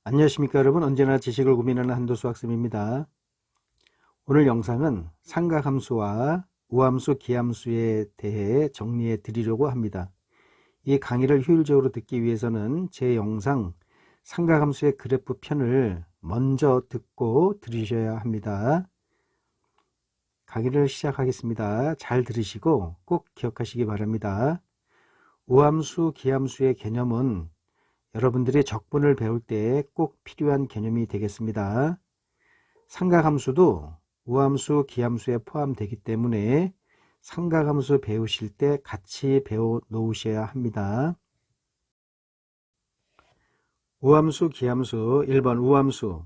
안녕하십니까 여러분. 언제나 지식을 고민하는 한도수 학습입니다. 오늘 영상은 삼각함수와 우함수, 기함수에 대해 정리해 드리려고 합니다. 이 강의를 효율적으로 듣기 위해서는 제 영상 삼각함수의 그래프 편을 먼저 듣고 들으셔야 합니다. 강의를 시작하겠습니다. 잘 들으시고 꼭 기억하시기 바랍니다. 우함수, 기함수의 개념은 여러분들이 적분을 배울 때 꼭 필요한 개념이 되겠습니다. 삼각함수도 우함수, 기함수에 포함되기 때문에 삼각함수 배우실 때 같이 배워 놓으셔야 합니다. 우함수, 기함수. 1번 우함수.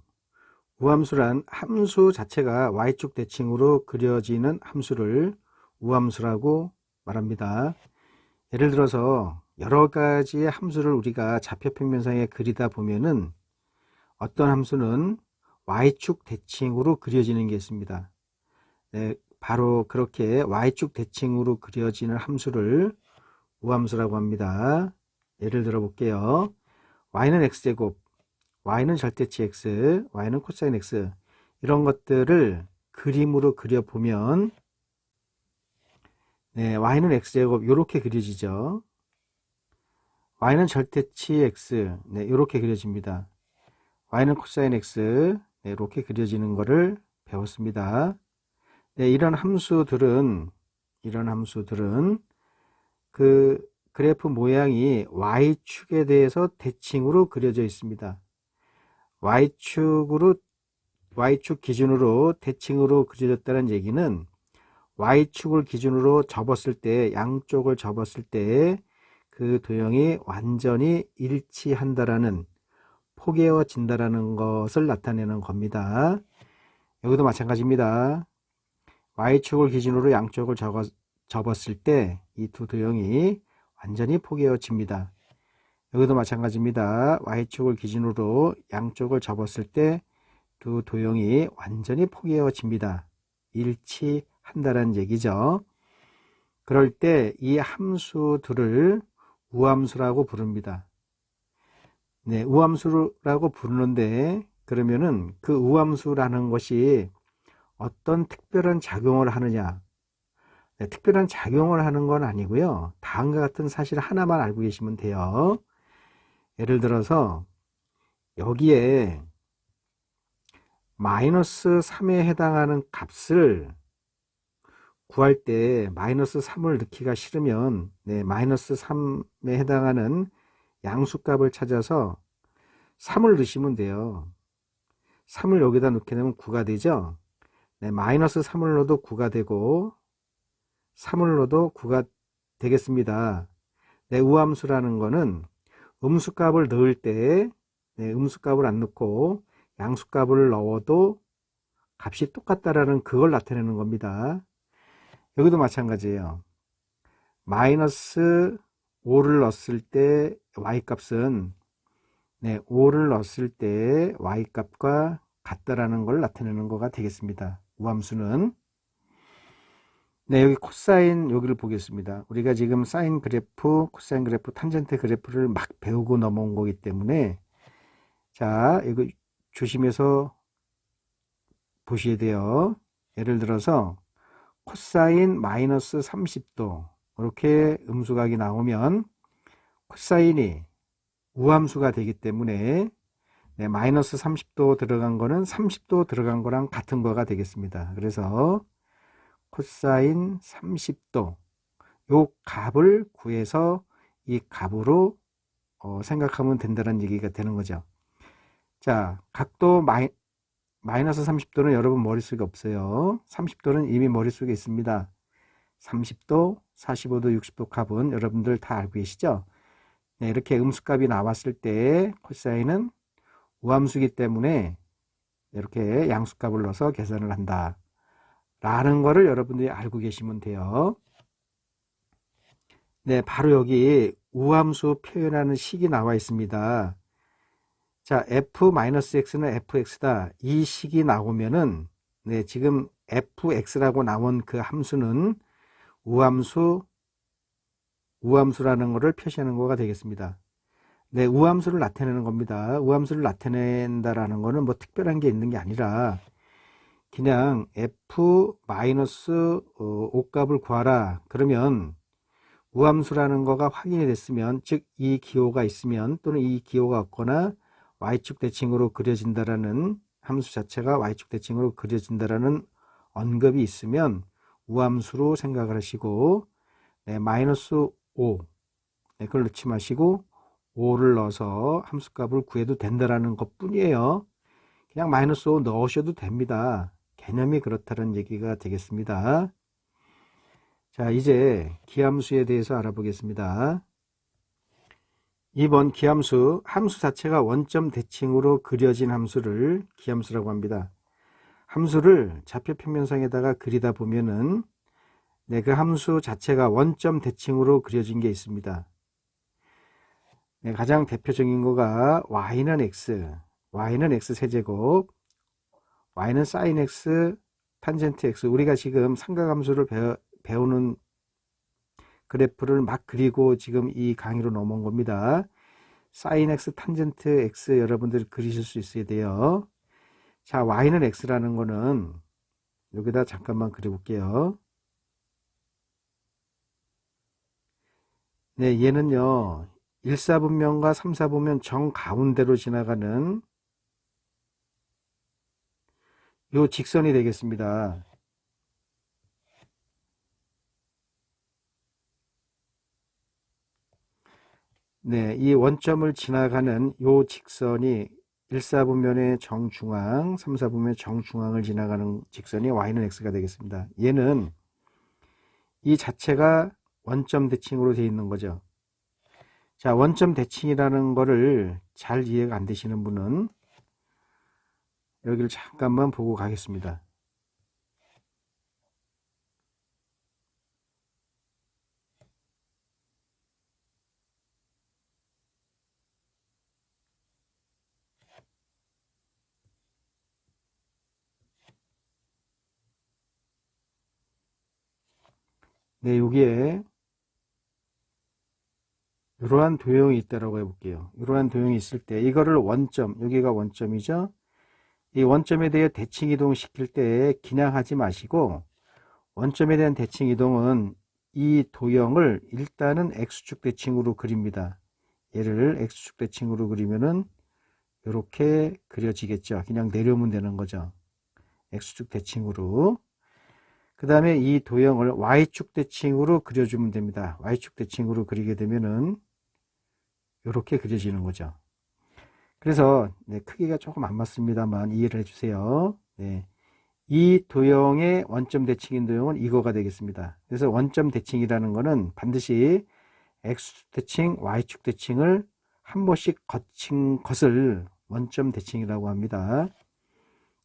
우함수란 함수 자체가 y축 대칭으로 그려지는 함수를 우함수라고 말합니다. 예를 들어서 여러 가지의 함수를 우리가 좌표평면상에 그리다 보면은 어떤 함수는 y축 대칭으로 그려지는 게 있습니다. 네, 바로 그렇게 y축 대칭으로 그려지는 함수를 우함수라고 합니다. 예를 들어 볼게요. y는 x제곱, y는 절대치 x, y는 코사인 x, 이런 것들을 그림으로 그려보면 y는 x제곱 이렇게 그려지죠. y는 절대치 x, 이렇게 그려집니다. y는 코사인 x, 이렇게 그려지는 것을 배웠습니다. 이런 함수들은 그 그래프 모양이 y축에 대해서 대칭으로 그려져 있습니다. y축 기준으로 대칭으로 그려졌다는 얘기는 y축을 기준으로 접었을 때, 양쪽을 접었을 때 그 도형이 완전히 일치한다라는, 포개어진다라는 것을 나타내는 겁니다. 여기도 마찬가지입니다. y축을 기준으로 양쪽을 접었을 때 이 두 도형이 완전히 포개어집니다. 여기도 마찬가지입니다. y축을 기준으로 양쪽을 접었을 때 두 도형이 완전히 포개어집니다. 일치한다라는 얘기죠. 그럴 때 이 함수들을 우함수라고 부릅니다. 우함수라고 부르는데, 그러면은 그 우함수라는 것이 어떤 특별한 작용을 하느냐? 특별한 작용을 하는 건 아니고요. 다음과 같은 사실 하나만 알고 계시면 돼요. 예를 들어서 여기에 마이너스 3에 해당하는 값을 구할 때 마이너스 3을 넣기가 싫으면 마이너스 3에 해당하는 양수값을 찾아서 3을 넣으시면 돼요. 3을 여기다 넣게 되면 9가 되죠. 마이너스 3을 넣어도 9가 되고 3을 넣어도 9가 되겠습니다. 우함수라는 거는 음수값을 넣을 때 음수값을 안 넣고 양수값을 넣어도 값이 똑같다라는 그걸 나타내는 겁니다. 여기도 마찬가지예요. 마이너스 5를 넣었을 때 y값은 5를 넣었을 때 y값과 같다라는 걸 나타내는 거가 되겠습니다. 우함수는. 여기 코사인, 여기를 보겠습니다. 우리가 지금 사인 그래프, 코사인 그래프, 탄젠트 그래프를 막 배우고 넘어온 거기 때문에, 자, 이거 조심해서 보셔야 돼요. 예를 들어서 코사인 마이너스 30도 이렇게 음수각이 나오면 코사인이 우함수가 되기 때문에 마이너스 30도 들어간 거는 30도 들어간 거랑 같은 거가 되겠습니다. 그래서 코사인 30도 요 값을 구해서 이 값으로 생각하면 된다는 얘기가 되는 거죠. 자, 각도 마이너스 30도는 여러분 머릿속에 없어요. 30도는 이미 머릿속에 있습니다. 30도, 45도, 60도 값은 여러분들 다 알고 계시죠? 이렇게 음수값이 나왔을 때 코사인은 우함수이기 때문에 이렇게 양수값을 넣어서 계산을 한다 라는 거를 여러분들이 알고 계시면 돼요. 바로 여기 우함수 표현하는 식이 나와 있습니다. 자, f-x는 fx다. 이 식이 나오면은, 지금 fx라고 나온 그 함수는 우함수라는 것을 표시하는 거가 되겠습니다. 네, 우함수를 나타내는 겁니다. 우함수를 나타낸다라는 거는 뭐 특별한 게 있는 게 아니라 그냥 f 마이너스 5값을 구하라. 그러면 우함수라는 거가 확인이 됐으면, 즉 이 기호가 있으면 또는 이 기호가 없거나 y축 대칭으로 그려진다라는 함수 자체가 y축 대칭으로 그려진다라는 언급이 있으면 우함수로 생각을 하시고, 네, 마이너스 5, 네, 그걸 넣지 마시고 5를 넣어서 함수값을 구해도 된다라는 것 뿐이에요. 그냥 마이너스 5 넣으셔도 됩니다. 개념이 그렇다는 얘기가 되겠습니다. 자, 이제 기함수에 대해서 알아보겠습니다. 2번 기함수, 함수 자체가 원점 대칭으로 그려진 함수를 기함수라고 합니다. 함수를 좌표 평면상에다가 그리다 보면은, 네, 그 함수 자체가 원점 대칭으로 그려진 게 있습니다. 네, 가장 대표적인 거가 y는 x, y는 x 세제곱, y는 sin x, 탄젠트 x. 우리가 지금 삼각함수를 배우는 그래프를 막 그리고 지금 이 강의로 넘어온 겁니다. sin x, 탄젠트 x 여러분들 그리실 수 있어야 돼요. 자, y는 x라는 거는 여기다 잠깐만 그려볼게요. 네, 얘는요 1사분면과 3사분면 정가운데로 지나가는 요 직선이 되겠습니다. 네, 이 원점을 지나가는 요 직선이 1사분면의 정중앙, 3사분면의 정중앙을 지나가는 직선이 y는 x가 되겠습니다. 얘는 이 자체가 원점 대칭으로 되어 있는 거죠. 자, 원점 대칭이라는 거를 잘 이해가 안 되시는 분은 여기를 잠깐만 보고 가겠습니다. 네, 여기에 이러한 도형이 있다라고 해볼게요. 이러한 도형이 있을 때 이거를 원점, 여기가 원점이죠. 이 원점에 대해 대칭 이동 시킬 때 기냥하지 마시고, 원점에 대한 대칭 이동은 이 도형을 일단은 x축 대칭으로 그립니다. 얘를 x축 대칭으로 그리면은 이렇게 그려지겠죠. 그냥 내려오면 되는 거죠. x축 대칭으로. 그 다음에 이 도형을 y축 대칭으로 그려주면 됩니다. y축 대칭으로 그리게 되면은 이렇게 그려지는 거죠. 그래서 네, 크기가 조금 안 맞습니다만 이해를 해주세요. 네, 이 도형의 원점 대칭인 도형은 이거가 되겠습니다. 그래서 원점 대칭이라는 거는 반드시 x축 대칭, y축 대칭을 한 번씩 거친 것을 원점 대칭이라고 합니다.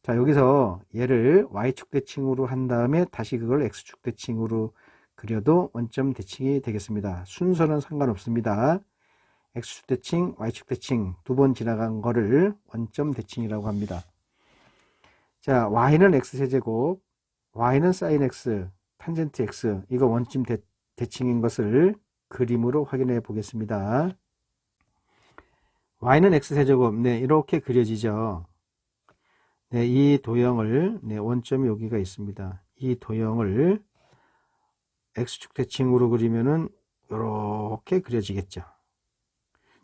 자, 여기서 얘를 y축 대칭으로 한 다음에 다시 그걸 x축 대칭으로 그려도 원점 대칭이 되겠습니다. 순서는 상관없습니다. x축 대칭, y축 대칭 두 번 지나간 거를 원점 대칭이라고 합니다. 자, y는 x세제곱, y는 sin x, 탄젠트 x, 이거 원점 대칭인 것을 그림으로 확인해 보겠습니다. y는 x세제곱, 네, 이렇게 그려지죠. 네, 이 도형을, 네, 원점이 여기가 있습니다. 이 도형을 x축 대칭으로 그리면은 이렇게 그려지겠죠.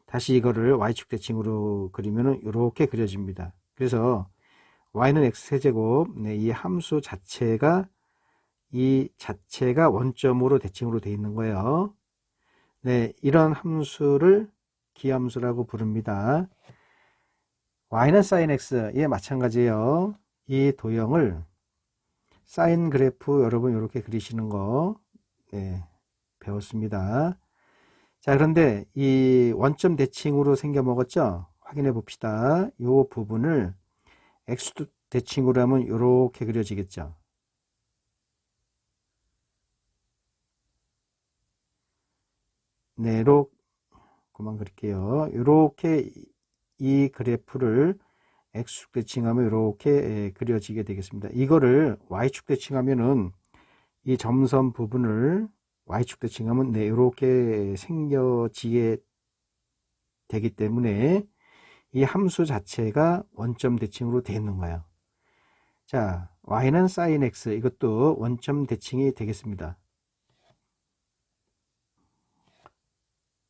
다시 이거를 y축 대칭으로 그리면은 이렇게 그려집니다. 그래서 y는 x세제곱, 네, 이 함수 자체가 원점으로 대칭으로 되어 있는 거예요. 네, 이런 함수를 기함수라고 부릅니다. y는 sin x, 예, 마찬가지예요. 이 도형을 사인 그래프 여러분 이렇게 그리시는 거, 네, 배웠습니다. 자, 그런데 이 원점 대칭으로 생겨 먹었죠? 확인해 봅시다. 이 부분을 x 대칭으로 하면 이렇게 그려지겠죠? 네, 이렇게 그만 그릴게요. 이렇게 이 그래프를 x축 대칭하면 이렇게 그려지게 되겠습니다. 이거를 y축 대칭하면은 이 점선 부분을 y축 대칭하면 네, 이렇게 생겨지게 되기 때문에 이 함수 자체가 원점 대칭으로 되어 있는 거예요. 자, y는 sin x, 이것도 원점 대칭이 되겠습니다.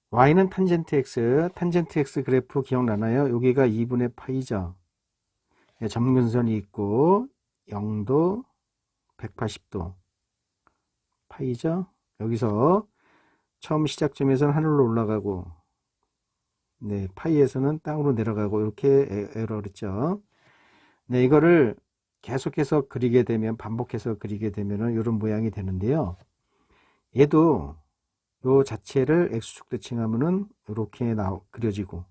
y는 탄젠트 x 그래프 기억나나요? 여기가 2분의 파이죠. 점근선이 있고 0도, 180도 파이죠. 여기서 처음 시작점에서는 하늘로 올라가고, 네, 파이에서는 땅으로 내려가고, 이렇게 에러를 했죠. 네, 이거를 계속해서 그리게 되면, 반복해서 그리게 되면은 이런 모양이 되는데요. 얘도 요 자체를 x축 대칭하면은 이렇게 그려지고,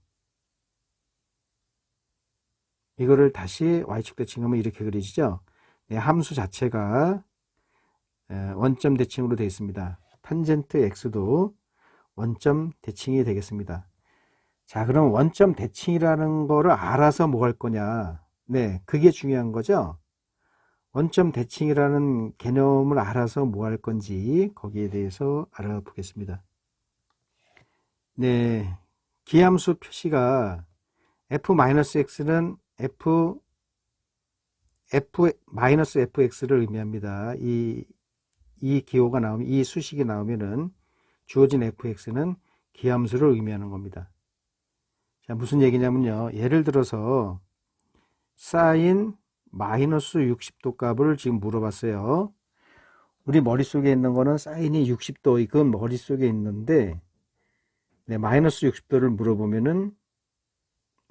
이거를 다시 y축 대칭하면 이렇게 그려지죠. 네, 함수 자체가 원점 대칭으로 되어 있습니다. 탄젠트 x도 원점 대칭이 되겠습니다. 자, 그럼 원점 대칭이라는 거를 알아서 뭐 할 거냐? 네, 그게 중요한 거죠. 원점 대칭이라는 개념을 알아서 뭐 할 건지 거기에 대해서 알아보겠습니다. 네, 기함수 표시가 f-x는 f-fx를 의미합니다. 이 기호가 나오면, 이 수식이 나오면은 주어진 fx는 기함수를 의미하는 겁니다. 자, 무슨 얘기냐면요. 예를 들어서 사인 마이너스 60도 값을 지금 물어봤어요. 우리 머릿속에 있는 거는 사인이 60도, 이건 머릿속에 있는데, 네, 마이너스 60도를 물어보면은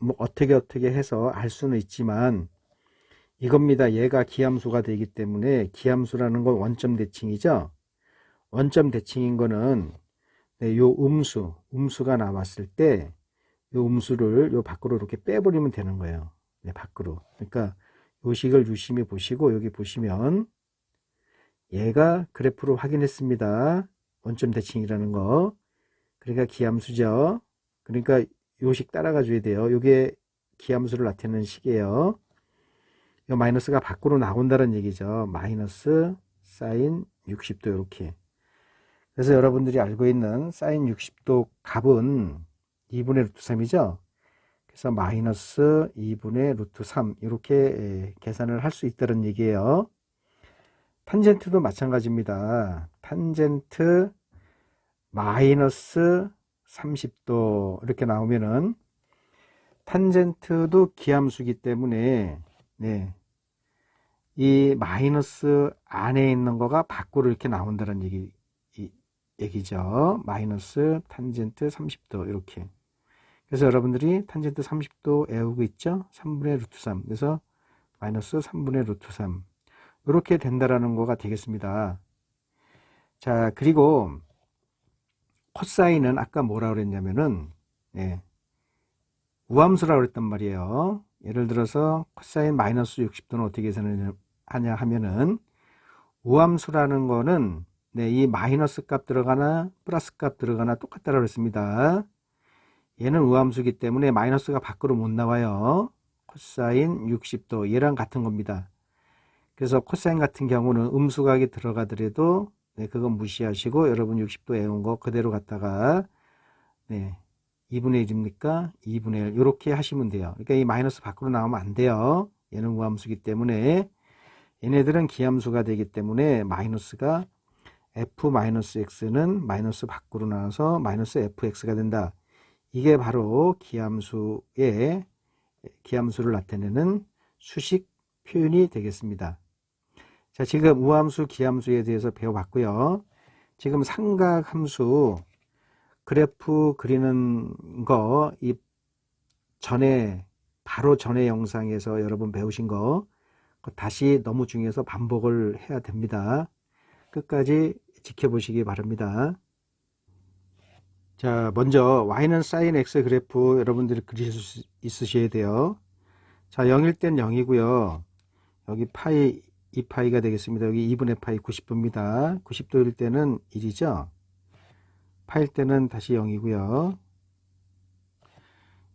뭐 어떻게 해서 알 수는 있지만 이겁니다. 얘가 기함수가 되기 때문에, 기함수라는 건 원점 대칭이죠. 원점 대칭인 거는, 네, 요 음수가 나왔을 때 요 음수를 요 밖으로 이렇게 빼버리면 되는 거예요. 네, 밖으로. 그러니까 요 식을 유심히 보시고, 여기 보시면 얘가 그래프로 확인했습니다. 원점 대칭이라는 거. 그러니까 기함수죠. 그러니까 요 식 따라가 줘야 돼요. 요게 기함수를 나타내는 식이에요. 요 마이너스가 밖으로 나온다는 얘기죠. 마이너스 사인 60도 이렇게. 그래서 여러분들이 알고 있는 사인 60도 값은 2분의 루트 3이죠. 그래서 마이너스 2분의 루트 3 이렇게 계산을 할 수 있다는 얘기예요. 탄젠트도 마찬가지입니다. 탄젠트 마이너스 30도 이렇게 나오면은 탄젠트도 기함수기 때문에, 네, 이 마이너스 안에 있는 거가 밖으로 이렇게 나온다는 얘기죠. 마이너스 탄젠트 30도 이렇게. 그래서 여러분들이 탄젠트 30도 외우고 있죠. 3분의 루트 3. 그래서 마이너스 3분의 루트 3 이렇게 된다라는 거가 되겠습니다. 자, 그리고 코사인은 아까 뭐라 그랬냐면은, 네, 우함수라고 그랬단 말이에요. 예를 들어서 코사인 마이너스 60도는 어떻게 계산하냐 하면은, 우함수라는 거는, 네, 이 마이너스 값 들어가나 플러스 값 들어가나 똑같다고 그랬습니다. 얘는 우함수기 때문에 마이너스가 밖으로 못 나와요. 코사인 60도 얘랑 같은 겁니다. 그래서 코사인 같은 경우는 음수각이 들어가더라도, 네, 그건 무시하시고 여러분 60도 외운 거 그대로 갖다가, 네, 2분의 1입니까? 2분의 1 이렇게 하시면 돼요. 그러니까 이 마이너스 밖으로 나오면 안 돼요. 얘는 우함수기 때문에. 얘네들은 기함수가 되기 때문에 마이너스가 f-x는 마이너스 밖으로 나와서 마이너스 fx가 된다. 이게 바로 기함수를 나타내는 수식 표현이 되겠습니다. 자, 지금 우함수, 기함수에 대해서 배워봤고요. 지금 삼각함수 그래프 그리는 거, 이 바로 전에 영상에서 여러분 배우신 거 다시 너무 중요해서 반복을 해야 됩니다. 끝까지 지켜보시기 바랍니다. 자, 먼저 y는 sin x 그래프 여러분들이 그리실 수 있으셔야 돼요. 자, 0일 땐 0이고요. 여기 파이 2파이가 되겠습니다. 여기 2분의 파이 90도입니다. 90도일 때는 1이죠. 파일 때는 다시 0이고요.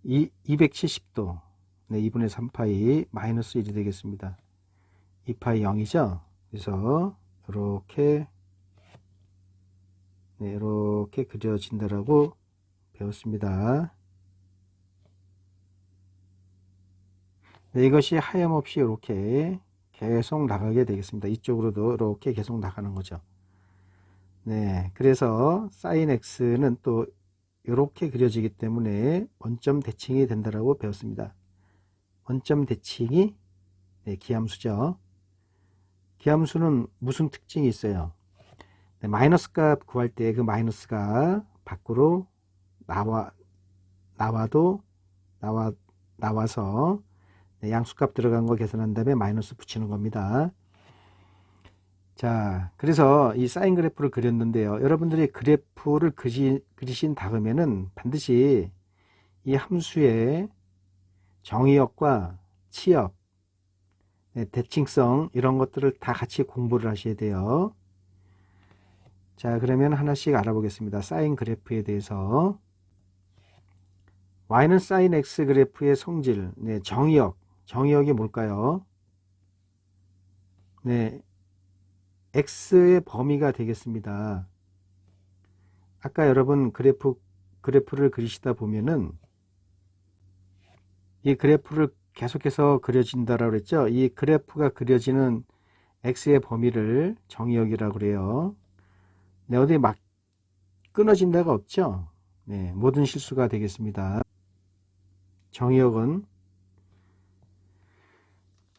270도, 네, 2분의 3파이 마이너스 1이 되겠습니다. 2파이 0이죠. 그래서 이렇게, 네, 이렇게 그려진다라고 배웠습니다. 네, 이것이 하염없이 이렇게 계속 나가게 되겠습니다. 이쪽으로도 이렇게 계속 나가는 거죠. 네, 그래서 sin x는 또 이렇게 그려지기 때문에 원점 대칭이 된다라고 배웠습니다. 원점 대칭이 네, 기함수죠. 기함수는 무슨 특징이 있어요? 네, 마이너스 값 구할 때 그 마이너스가 밖으로 나와서 네, 양수값 들어간 거 계산한 다음에 마이너스 붙이는 겁니다. 자, 그래서 이 사인 그래프를 그렸는데요. 여러분들이 그래프를 그리신 다음에는 반드시 이 함수의 정의역과 치역, 네, 대칭성 이런 것들을 다 같이 공부를 하셔야 돼요. 자, 그러면 하나씩 알아보겠습니다. 사인 그래프에 대해서. y는 sin x 그래프의 성질, 네, 정의역이 뭘까요? 네, x의 범위가 되겠습니다. 아까 여러분 그래프를 그리시다 보면은 이 그래프를 계속해서 그려진다라고 그랬죠. 이 그래프가 그려지는 x의 범위를 정의역이라고 그래요. 네, 어디 막 끊어진 데가 없죠. 네, 모든 실수가 되겠습니다. 정의역은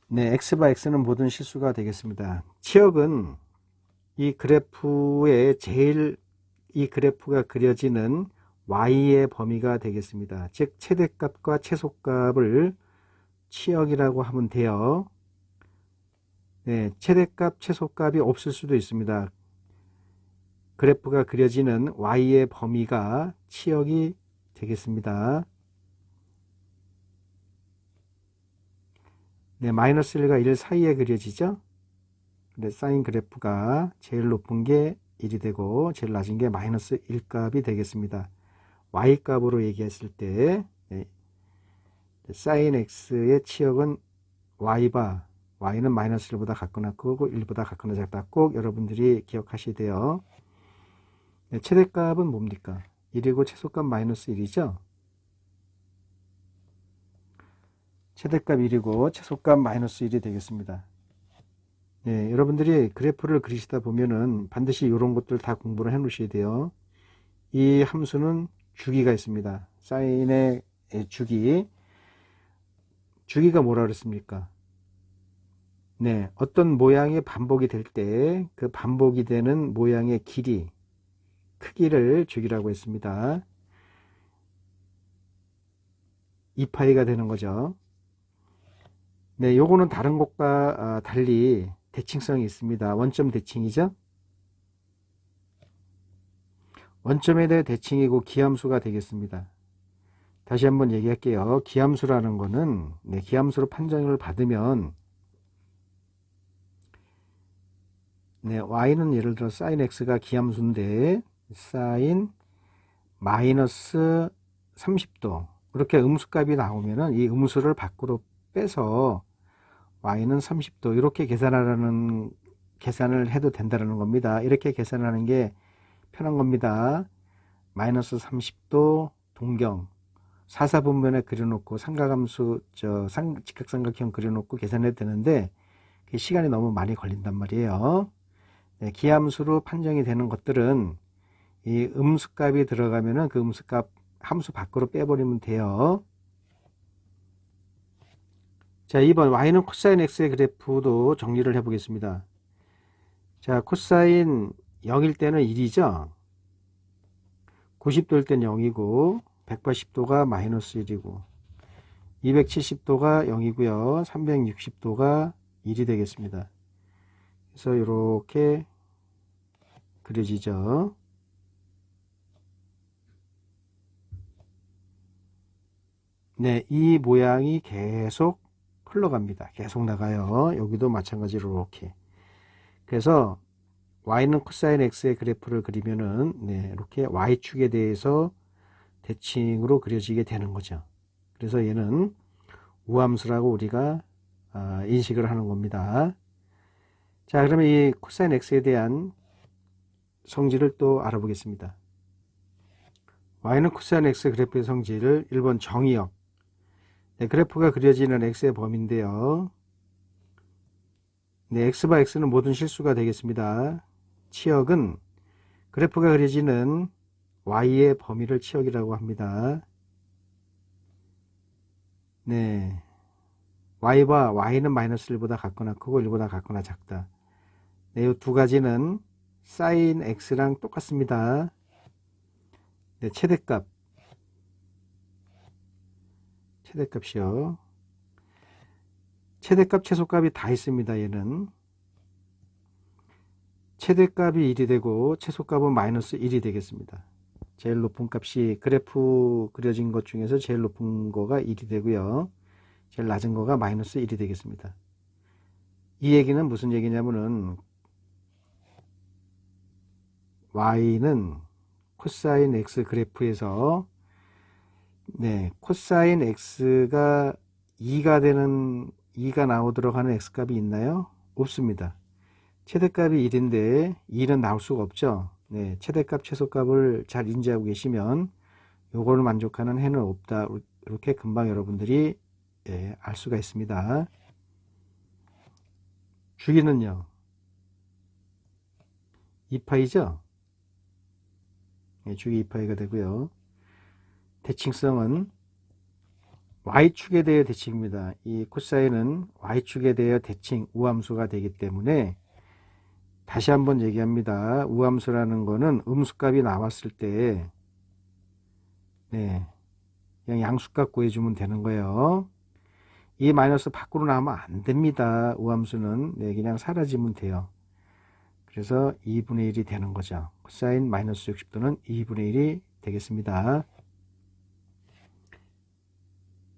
네, x바 x는 모든 실수가 되겠습니다. 치역은 이 그래프의 이 그래프가 그려지는 y의 범위가 되겠습니다. 즉 최대값과 최소값을 치역이라고 하면 돼요. 네, 최대값, 최소값이 없을 수도 있습니다. 그래프가 그려지는 y의 범위가 치역이 되겠습니다. 네, 마이너스 1과 1 사이에 그려지죠. 근데 사인 그래프가 제일 높은 게 1이 되고 제일 낮은 게 마이너스 1 값이 되겠습니다. y 값으로 얘기했을 때 네, 사인 x의 치역은 y바, y는 마이너스 1보다 같거나 크고 1보다 같거나 작다. 꼭 여러분들이 기억하셔야 돼요. 네, 최대값은 뭡니까? 1이고 최소값 마이너스 1이죠. 최대값 1이고 최소값 마이너스 1이 되겠습니다. 네, 여러분들이 그래프를 그리시다 보면은 반드시 이런 것들 다 공부를 해 놓으셔야 돼요. 이 함수는 주기가 있습니다. 사인의 주기가 뭐라 그랬습니까? 네, 어떤 모양이 반복이 될 때 그 반복이 되는 모양의 크기를 주기라고 했습니다. 2파이가 되는 거죠. 네, 요거는 다른 것과 달리 대칭성이 있습니다. 원점 대칭이죠. 원점에 대해 대칭이고 기함수가 되겠습니다. 다시 한번 얘기할게요. 기함수라는 거는 네, 기함수로 판정을 받으면 네, y는 예를 들어 sin x가 기함수인데 sin 마이너스 30도 이렇게 음수값이 나오면은 이 음수를 밖으로 빼서 y는 30도 이렇게 계산을 해도 된다는 겁니다. 이렇게 계산하는 게 편한 겁니다. 마이너스 30도 동경 사사분면에 그려놓고 삼각함수 직각삼각형 그려놓고 계산해도 되는데 시간이 너무 많이 걸린단 말이에요. 네, 기함수로 판정이 되는 것들은 이 음수값이 들어가면은 그 음수값 함수 밖으로 빼버리면 돼요. 자, 2번 y는 코사인 x의 그래프도 정리를 해 보겠습니다. 자, 코사인 0일 때는 1이죠. 90도일 때는 0이고 180도가 마이너스 1이고 270도가 0이고요. 360도가 1이 되겠습니다. 그래서 이렇게 그려지죠. 네, 이 모양이 계속 흘러갑니다. 계속 나가요. 여기도 마찬가지로 이렇게. 그래서 y는 코사인 x의 그래프를 그리면은 네, 이렇게 y축에 대해서 대칭으로 그려지게 되는 거죠. 그래서 얘는 우함수라고 우리가 인식을 하는 겁니다. 자, 그러면 이 코사인 x에 대한 성질을 또 알아보겠습니다. y는 코사인 x 그래프의 성질을 1번 정의역, 네, 그래프가 그려지는 x의 범위인데요. 네, x바 x는 모든 실수가 되겠습니다. 치역은 그래프가 그려지는 y의 범위를 치역이라고 합니다. 네, y와 y는 마이너스 1보다 같거나 크고 1보다 같거나 작다. 네, 이 두 가지는 sin x랑 똑같습니다. 네, 최대값이요. 최대값, 최소값이 다 있습니다. 얘는 최대값이 1이 되고 최소값은 마이너스 1이 되겠습니다. 제일 높은 값이 그래프 그려진 것 중에서 제일 높은 거가 1이 되고요. 제일 낮은 거가 마이너스 1이 되겠습니다. 이 얘기는 무슨 얘기냐면은 y는 코사인 x 그래프에서 네, 코사인 x가 2가 나오도록 하는 x값이 있나요? 없습니다. 최대값이 1인데 2는 나올 수가 없죠. 네, 최대값, 최소값을 잘 인지하고 계시면 요거를 만족하는 해는 없다. 이렇게 금방 여러분들이 알 수가 있습니다. 주기는요, 2파이죠? 네, 주기 2파이가 되고요. 대칭성은 y축에 대해 대칭입니다. 이 코사인은 y축에 대해 대칭 우함수가 되기 때문에 다시 한번 얘기합니다. 우함수라는 거는 음수값이 나왔을 때 네, 그냥 양수값 구해주면 되는 거예요. 이 마이너스 밖으로 나오면 안 됩니다. 우함수는 네, 그냥 사라지면 돼요. 그래서 2분의 1이 되는 거죠. 코사인 마이너스 60도는 2분의 1이 되겠습니다.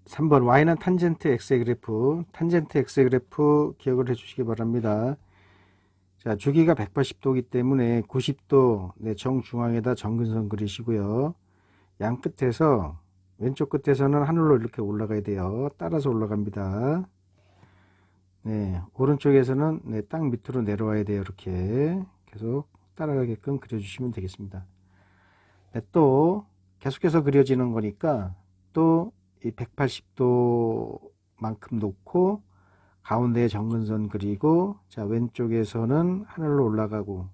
3번 y는 탄젠트 x의 그래프, 탄젠트 x의 그래프 기억을 해 주시기 바랍니다. 자, 주기가 180도이기 때문에 90도 네, 정중앙에다 정근선 그리시고요. 양 끝에서 왼쪽 끝에서는 하늘로 이렇게 올라가야 돼요. 따라서 올라갑니다. 네, 오른쪽에서는 네, 땅 밑으로 내려와야 돼요. 이렇게 계속 따라가게끔 그려주시면 되겠습니다. 네, 또 계속해서 그려지는 거니까 또 이 180도만큼 놓고 가운데에 정근선 그리고 자 왼쪽에서는 하늘로 올라가고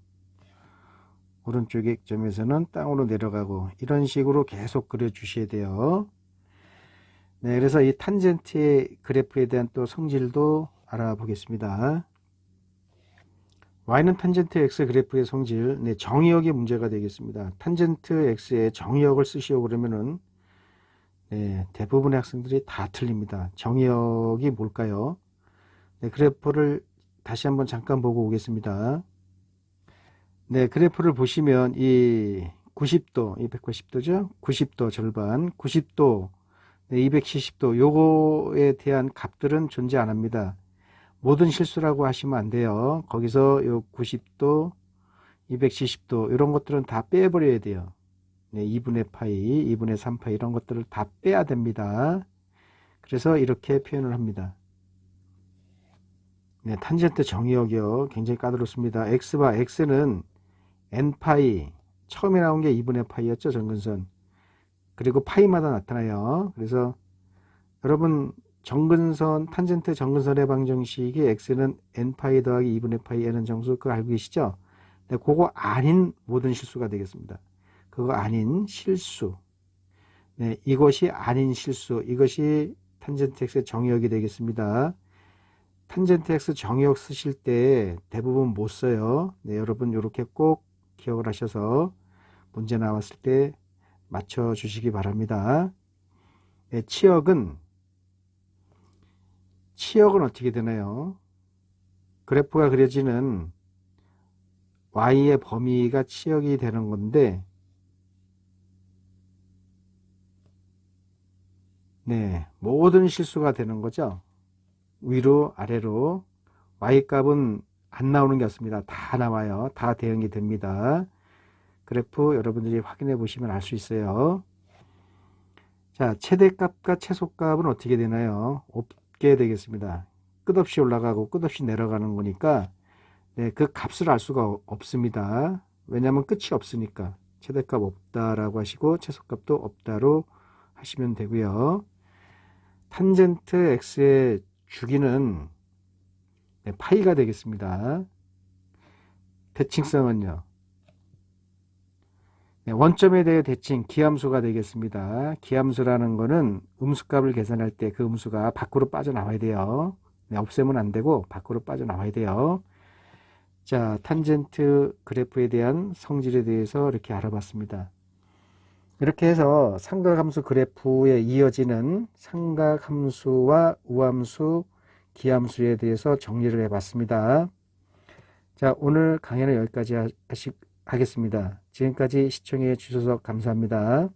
오른쪽의 점에서는 땅으로 내려가고 이런 식으로 계속 그려 주셔야 돼요. 네, 그래서 이 탄젠트의 그래프에 대한 또 성질도 알아보겠습니다. y는 탄젠트 x 그래프의 성질, 네, 정의역이 문제가 되겠습니다. 탄젠트 x의 정의역을 쓰시오 그러면은 네, 대부분의 학생들이 다 틀립니다. 정의역이 뭘까요? 네, 그래프를 다시 한번 잠깐 보고 오겠습니다. 네, 그래프를 보시면 이 90도, 이 180도죠? 90도 절반, 90도, 네, 270도 요거에 대한 값들은 존재 안 합니다. 모든 실수라고 하시면 안 돼요. 거기서 요 90도, 270도 이런 것들은 다 빼버려야 돼요. 네, 2분의 파이, 2분의 3파이 이런 것들을 다 빼야 됩니다. 그래서 이렇게 표현을 합니다. 네, 탄젠트 정의역이요. 굉장히 까다롭습니다. x바 x는 n파이, 처음에 나온 게 2분의 파이였죠. 정근선. 그리고 파이마다 나타나요. 그래서 여러분 정근선, 탄젠트 정근선의 방정식이 x는 n파이 더하기 2분의 파이 n은 정수 그거 알고 계시죠? 네, 그거 아닌 모든 실수가 되겠습니다. 그거 아닌 실수. 네, 이것이 아닌 실수. 이것이 탄젠트 x의 정의역이 되겠습니다. 탄젠트 x 정의역 쓰실 때 대부분 못 써요. 네, 여러분 이렇게 꼭 기억을 하셔서 문제 나왔을 때 맞춰 주시기 바랍니다. 네, 치역은 어떻게 되나요? 그래프가 그려지는 y의 범위가 치역이 되는 건데 네, 모든 실수가 되는 거죠. 위로 아래로 y값은 안 나오는 게 없습니다. 다 나와요. 다 대응이 됩니다. 그래프 여러분들이 확인해 보시면 알 수 있어요. 자, 최대값과 최소값은 어떻게 되나요? 없게 되겠습니다. 끝없이 올라가고 끝없이 내려가는 거니까 네, 그 값을 알 수가 없습니다. 왜냐하면 끝이 없으니까 최대값 없다라고 하시고 최소값도 없다로 하시면 되고요. 탄젠트 x의 주기는 파이가 되겠습니다. 대칭성은요. 원점에 대해 대칭 기함수가 되겠습니다. 기함수라는 거는 음수값을 계산할 때 그 음수가 밖으로 빠져나와야 돼요. 없애면 안 되고 밖으로 빠져나와야 돼요. 자, 탄젠트 그래프에 대한 성질에 대해서 이렇게 알아봤습니다. 이렇게 해서 삼각함수 그래프에 이어지는 삼각함수와 우함수, 기함수에 대해서 정리를 해봤습니다. 자, 오늘 강의는 여기까지 하겠습니다. 지금까지 시청해 주셔서 감사합니다.